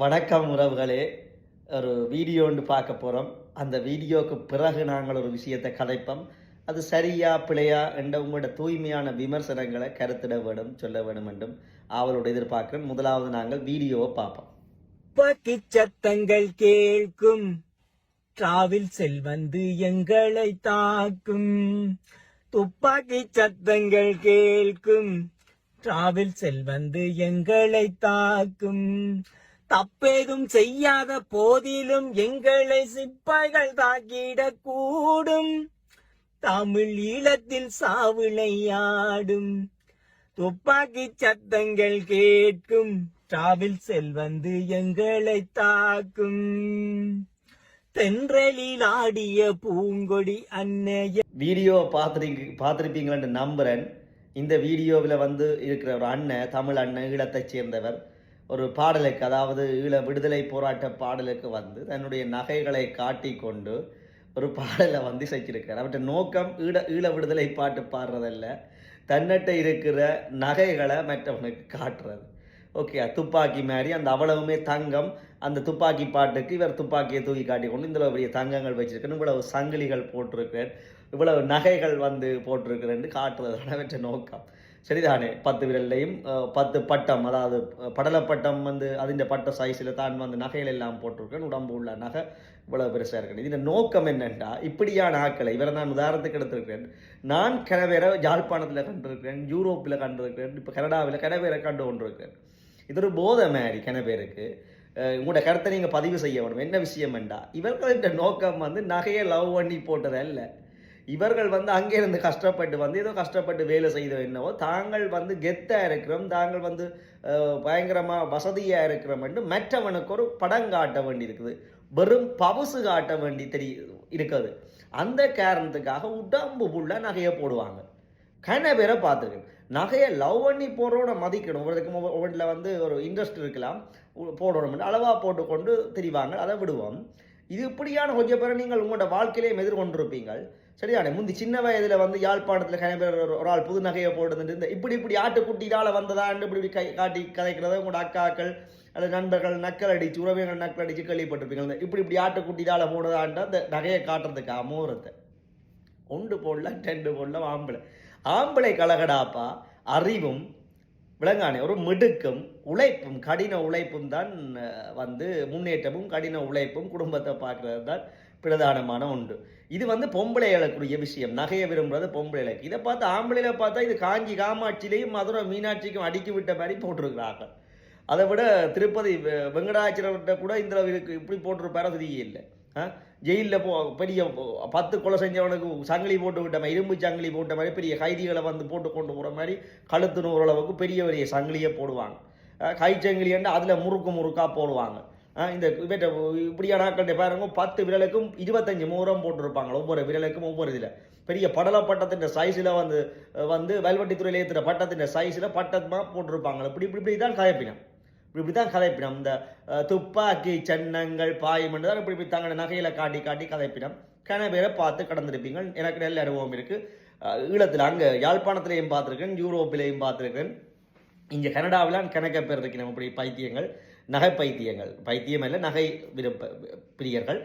வணக்கம் உறவுகளே. ஒரு வீடியோ ஒன்று பார்க்க போகிறோம். அந்த வீடியோவுக்கு பிறகு நாங்கள் ஒரு விஷயத்தை கதைப்போம். அது சரியா பிழையா என்ற உங்களோட தூய்மையான விமர்சனங்களை கருத்திட வேண்டும், சொல்ல வேண்டும் என்றும் அவளோட எதிர்பார்க்கிறேன். முதலாவது நாங்கள் வீடியோவை பார்ப்போம். துப்பாக்கி சத்தங்கள் கேட்கும், டிராவில் செல் வந்து எங்களை தாக்கும். துப்பாக்கி சத்தங்கள் கேட்கும், டிராவில் செல் வந்து எங்களை தாக்கும். தப்பேதும் செய்யாத போதிலும் எங்களை சிப்பாய்கள் தாக்கிடக் கூடும். தமிழ் ஈழத்தில் சாவிளையாடும். துப்பாக்கி சத்தங்கள் கேட்கும், டிராவில் செல் வந்து எங்களை தாக்கும். தென்றலில் ஆடிய பூங்கொடி அன்னைய வீடியோ பார்த்துருப்பீங்களன்னு நம்புறேன். இந்த வீடியோவில் வந்து இருக்கிற ஒரு அண்ணன், தமிழ் அண்ணன், ஈழத்தைச் சேர்ந்தவர், ஒரு பாடலுக்கு, அதாவது ஈழ விடுதலை போராட்ட பாடலுக்கு வந்து தன்னுடைய நகைகளை காட்டி கொண்டு ஒரு பாடலை வந்து செஞ்சிருக்கார். அவற்றை நோக்கம் ஈழ விடுதலை பாட்டு பாடுறதல்ல, தன்னிட்ட இருக்கிற நகைகளை மற்றவனுக்கு காட்டுறது. ஓகே, துப்பாக்கி மாதிரி அந்த அவ்வளவுமே தங்கம். அந்த துப்பாக்கி பாட்டுக்கு இவர் துப்பாக்கியை தூக்கி காட்டி கொண்டு இந்த பெரிய தங்கங்கள் வச்சிருக்கேன், இவ்வளவு சங்கிலிகள் போட்டிருக்கிறேன், இவ்வளவு நகைகள் வந்து போட்டிருக்கிறேன்னு காட்டுறதான அவற்றை நோக்கம். சரிதானே? 10 விரல்லையும் 10 பட்டம், அதாவது படலப்பட்டம் வந்து அதிൻ്റെ பட்ட சைஸில் தான் வந்து நகைகள் எல்லாம் போட்டிருக்கேன். உடம்பு உள்ள நகை இவ்வளவு பெருசாக இருக்கேன். இதில் நோக்கம் என்னென்னா, இப்படியான ஆட்களை இவரை நான் உதாரணத்துக்கு எடுத்திருக்கிறேன். நான் கனவேரை யாழ்ப்பாணத்தில் கண்டிருக்கிறேன், யூரோப்பில் கண்டிருக்கிறேன், இப்போ கனடாவில் கனவேரை கண்டு கொண்டிருக்கிறேன். இது ஒரு போதை மாதிரி கனவேருக்கு. உங்களோட கருத்தை நீங்கள் பதிவு செய்ய வேணும். என்ன விஷயம் என்றா, இவர்களின் நோக்கம் வந்து நகையை லவ் பண்ணி போட்டதல்ல. இவர்கள் வந்து அங்கே இருந்து கஷ்டப்பட்டு வந்து ஏதோ கஷ்டப்பட்டு வேலை செய்தோ என்னவோ, தாங்கள் வந்து கெத்தாக இருக்கிறோம், தாங்கள் வந்து பயங்கரமாக வசதியாக இருக்கிறோம் என்று மற்றவனுக்கு ஒரு படம் காட்ட வேண்டி இருக்குது, வெறும் பவுசு காட்ட வேண்டி இருக்குது. அந்த காரணத்துக்காக உடம்பு ஃபுல்லாக நகையை போடுவாங்க. பேரை பார்த்துருக்கேன். நகையை லவ் பண்ணி போடுறோட மதிக்கணும். ஒவ்வொன்றில் வந்து ஒரு இன்ட்ரெஸ்ட் இருக்கலாம், போடணும், அளவாக போட்டுக்கொண்டு தெரிவாங்க, அதை விடுவோம். இது இப்படியான கொஞ்சம் பேரை நீங்கள் உங்களோட வாழ்க்கையிலேயே எதிர்கொண்டிருப்பீங்கள். சரியானே? முந்தி சின்ன வயதில் வந்து யாழ்ப்பாணத்தில் கனவேர் ஒரு ஆள் புது நகையை போடுறது, இந்த இப்படி ஆட்டுக்குட்டியால் வந்ததான்னு இப்படி காட்டி கதைக்கிறத உங்களோட அக்காக்கள் அல்லது நண்பர்கள் நக்கல் அடிச்சு, உறவினர்கள் நக்கல் அடித்து கேள்விப்பட்டிருப்பீங்க. இப்படி ஆட்டுக்குட்டியால் போடுறதான்ட்டு அந்த நகையை காட்டுறதுக்கு அமோரத்தை ஒன்று போடல 2 போடல. ஆம்பளை கலகடாப்பா அறிவும் விளங்கானே ஒரு மிடுக்கும் உழைப்பும் கடின உழைப்பும் தான் வந்து முன்னேற்றமும், கடின உழைப்பும் குடும்பத்தை பார்க்கறது தான் பிரதானமான ஒன்று. இது வந்து பொம்பளைகளுக்குரிய விஷயம். நகையை விரும்புறது பொம்பளைகளுக்கு. இதை பார்த்து ஆம்பளையில பார்த்தா இது காஞ்சி காமாட்சியிலையும் மதுரை மீனாட்சிக்கும் அடுக்கி விட்ட மாதிரி போட்டிருக்கிறாங்க. அதை விட திருப்பதி வெங்கடாச்சலர்கிட்ட கூட இந்த இப்படி போட்டிருப்பாரோ தெரியல. ஜெயிலில் பெரிய 10 கொலை செஞ்சவனுக்கு சங்கிலி போட்டு விட்ட மாதிரி, இரும்பு சங்கிலி போட்ட மாதிரி, பெரிய கைதிகளை வந்து போட்டு கொண்டு போகிற மாதிரி கழுத்து நூறளவுக்கு பெரிய பெரிய சங்கிலியை போடுவாங்க. கை சங்கிலி என்று அதில் முறுக்கா போடுவாங்க. இந்த இப்படியான ஆட்கள் பாருங்க, 10 விரலுக்கும் 25 மூரம் போட்டிருப்பாங்க. ஒவ்வொரு விரலுக்கும் ஒவ்வொரு இதில் பெரிய படலப்பட்டத்தின் சைஸில் வந்து வல்வெட்டித்துறையில் ஏற்றுற பட்டத்தின் சைஸில் பட்டமாக போட்டிருப்பாங்க. இப்படி தான் கதைப்பினம். இப்படி தான் கதைப்பினம். இந்த துப்பாக்கி சன்னங்கள் பாயும் என்று தான் இப்படி தங்களோட நகையில் காட்டி கதைப்பினம். பேரை பார்த்து கடந்திருப்பீங்க. எனக்கு நல்ல அனுபவம் இருக்குது. ஈழத்தில் அங்கே யாழ்ப்பாணத்திலையும் பார்த்துருக்கேன், யூரோப்பிலையும் பார்த்துருக்கேன். இங்கே கனடாவில் கணக்க பேர் இருக்கிறோம். இப்படி பைத்தியங்கள், நகை பைத்தியம் இல்லை, நகை பிரியர்கள்.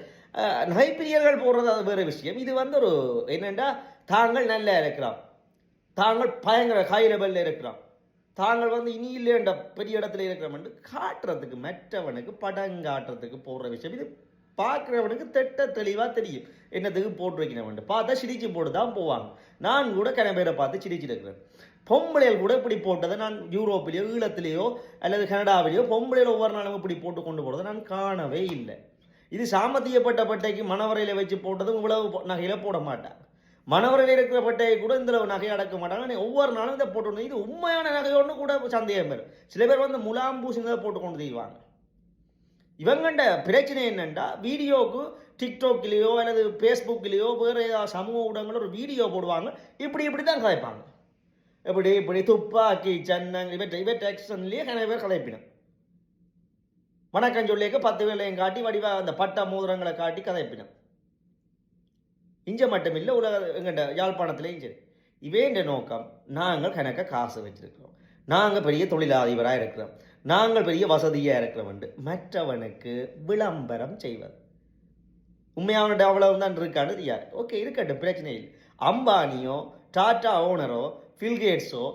நகை பிரியர்கள் போடுறது அது வேறு விஷயம். இது வந்து ஒரு என்னென்னா, தாங்கள் நல்லா இருக்கிறோம், தாங்கள் பயங்கர ஹை லெவலில் இருக்கிறோம், தாங்கள் வந்து இனி இல்லைன்ற பெரிய இடத்துல இருக்கிறோம்னு காட்டுறதுக்கு, மற்றவனுக்கு படம் காட்டுறதுக்கு போடுற விஷயம். இது பார்க்குறவனுக்கு தெளிவாக தெரியும் என்னத்துக்கு போட்டு வைக்கிறவன். பார்த்தா சிரிச்சு போட்டு தான் போவாங்க. நான் கூட பேரை பார்த்து சிரிச்சு இருக்கிறேன். பொம்பளைகள் கூட இப்படி போட்டதை நான் யூரோப்பிலேயோ ஈழத்திலேயோ அல்லது கனடாவிலேயோ பொம்பளையில் ஒவ்வொரு நாளும் இப்படி போட்டு கொண்டு போகிறத நான் காணவே இல்லை. இது சாமத்தியப்பட்ட பட்டைக்கு மணவரையில் வச்சு போட்டதும் இவ்வளவு நகையில் போட மாட்டாங்க. மணவரையில் இருக்கிற பட்டையை கூட இந்த நகையை அடக்க மாட்டாங்க. ஒவ்வொரு நாளும் இதை போட்டு, இது உண்மையான நகையோன்னு கூட சந்தேகம் பெறும். சில பேர் வந்து முலாம்பூசிங்க போட்டு கொண்டு செய்வாங்க. இவங்கண்ட பிரச்சனை என்னென்னா, வீடியோவுக்கு டிக்டாக்லேயோ அல்லது ஃபேஸ்புக்லேயோ வேறு ஏதாவது சமூக ஊடகங்களோ ஒரு வீடியோ போடுவாங்க, இப்படி தான் கதைப்பாங்க. இப்படி துப்பாக்கி சன்னங்கள் இவற்றை எக்ஸ்டன்லேயே நிறைய பேர் கதைப்பினம். வணக்கம் சொல்லிக்க 10 வேலையும் காட்டி வடிவாக அந்த பட்ட மோதிரங்களை காட்டி கதைப்பினம். இஞ்ச மட்டும் இல்லை, உலக எங்கள்கிட்ட யாழ்ப்பாணத்துலேயும் சரி. இவேண்ட நோக்கம், நாங்கள் கணக்க காசு வச்சிருக்கிறோம், நாங்கள் பெரிய தொழிலதிபராக இருக்கிறோம், நாங்கள் பெரிய வசதியாக இருக்கிறவன் மற்றவனுக்கு விளம்பரம் செய்வது. உண்மையான அவ்வளவு தான் இருக்கான்னு யார் ஓகே இருக்கட்டும், பிரச்சனை இல்லை. அம்பானியோ டாட்டா ஓனரோ பில்கேட்ஸோ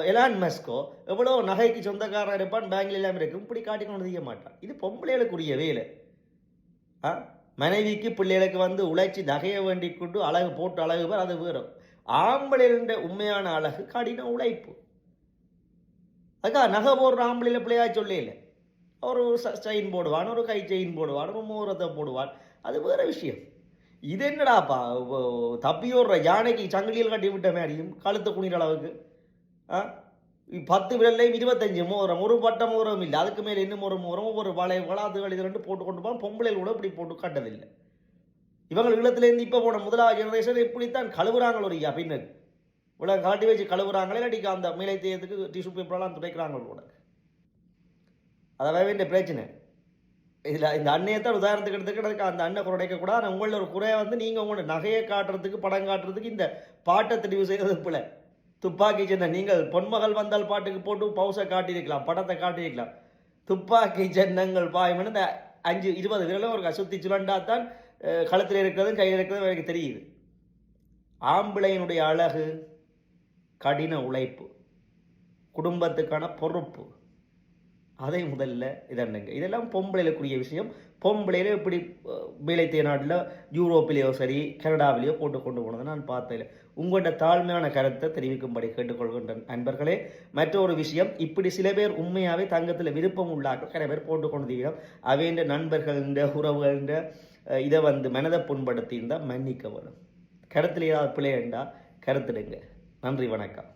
எலான் மஸ்கோ எவ்வளோ நகைக்கு சொந்தக்காரன் இருப்பான், பேங்க்ல எல்லாம் இருக்கும், இப்படி காட்டிக்கொண்டு செய்ய மாட்டான். இது பொம்பளைகளுக்குரிய வேலை. மனைவிக்கு பிள்ளைகளுக்கு வந்து உழைச்சி நகைய வேண்டி கொண்டு அழகு போட்டு அழகு பேர் அது வேறும். ஆம்பளைன்ற உண்மையான அழகு கடின உழைப்பு. அதுக்கா நகை போடுற ஆம்பளையில பிள்ளையா சொல்லல, ஒரு செயின் போடுவான், ஒரு கை செயின் போடுவான், ஒரு மோரத்தை போடுவான், அது வேற விஷயம். இது என்னடாப்பா தப்பியோடுற யானைக்கு சங்கிலியில் கட்டி விட்ட மாதிரியும் கழுத்தை குனிற அளவுக்கு 10 விரல்லையும் 25 மோதிரம், ஒரு பட்ட மோதிரம் இல்லை, அதுக்கு மேலே இன்னும் ஒரு மோதிரம், ஒரு வளாதுகள் இது ரெண்டு போட்டு கொண்டு போவான். பொம்பளைகள் கூட இப்படி போட்டு காட்டதில்லை. இவங்க ஈழத்திலேருந்து இப்போ போன முதலாவது ஜெனரேஷன் இப்படித்தான் கழுவுறாங்க. ஒரு பின்னர் இவ்வளோ காட்டி வச்சு கழுவுறாங்களே, இல்லாட்டிக்கு அந்த மேலை தேயத்துக்கு டிஷ்யூ பேப்பரெல்லாம் துடைக்கிறாங்க கூட. அதாவது இந்த பிரச்சனை இதில் இந்த அன்னையத்தான் உதாரணத்துக்கு எடுத்துக்கிறதுக்கு அந்த அண்ணன் குறைக்கக்கூடாது. ஆனால் உங்களில் ஒரு குறையை வந்து நீங்கள் உங்களோட நகையை காட்டுறதுக்கு படம் காட்டுறதுக்கு இந்த பாட்டை தெரிவு செய்கிறது பிள்ளை. துப்பாக்கி சின்ன நீங்கள் பொன்மகள் வந்தால் பாட்டுக்கு போட்டு பவுசை காட்டியிருக்கலாம், படத்தை காட்டியிருக்கலாம். துப்பாக்கி சின்னங்கள் பாயம்னு இந்த 5-20 விரலும் ஒரு சுற்றி சுரண்டாத்தான் களத்தில் இருக்கிறதும் கையில் இருக்கிறதும் எனக்கு தெரியுது. ஆம்பளையினுடைய அழகு கடின உழைப்பு, குடும்பத்துக்கான பொறுப்பு, அதை முதல்ல இதன்னுங்க. இதெல்லாம் பொம்பளைகளுக்குரிய விஷயம். பொம்பளையில இப்படி மேலைத்திய நாட்டில் யூரோப்பிலேயோ சரி கனடாவிலேயோ போட்டு கொண்டு போனதை நான் பார்த்ததில்லை. உங்களோட தாழ்மையான கருத்தை தெரிவிக்கும்படி கேட்டுக்கொள்கின்ற நண்பர்களே. மற்றொரு விஷயம், இப்படி சில பேர் உண்மையாகவே தங்கத்தில் விருப்பம் உள்ளாக்க சில பேர் போட்டு கொண்டு தீவிரம் அவைன்ற நண்பர்கள்ன்ற உறவுகள்ன்ற இதை வந்து மனதை புண்படுத்தி இருந்தால் மன்னிக்க வரும். கருத்தில் ஏதாவது பிள்ளைண்டா கருத்துடுங்க. நன்றி, வணக்கம்.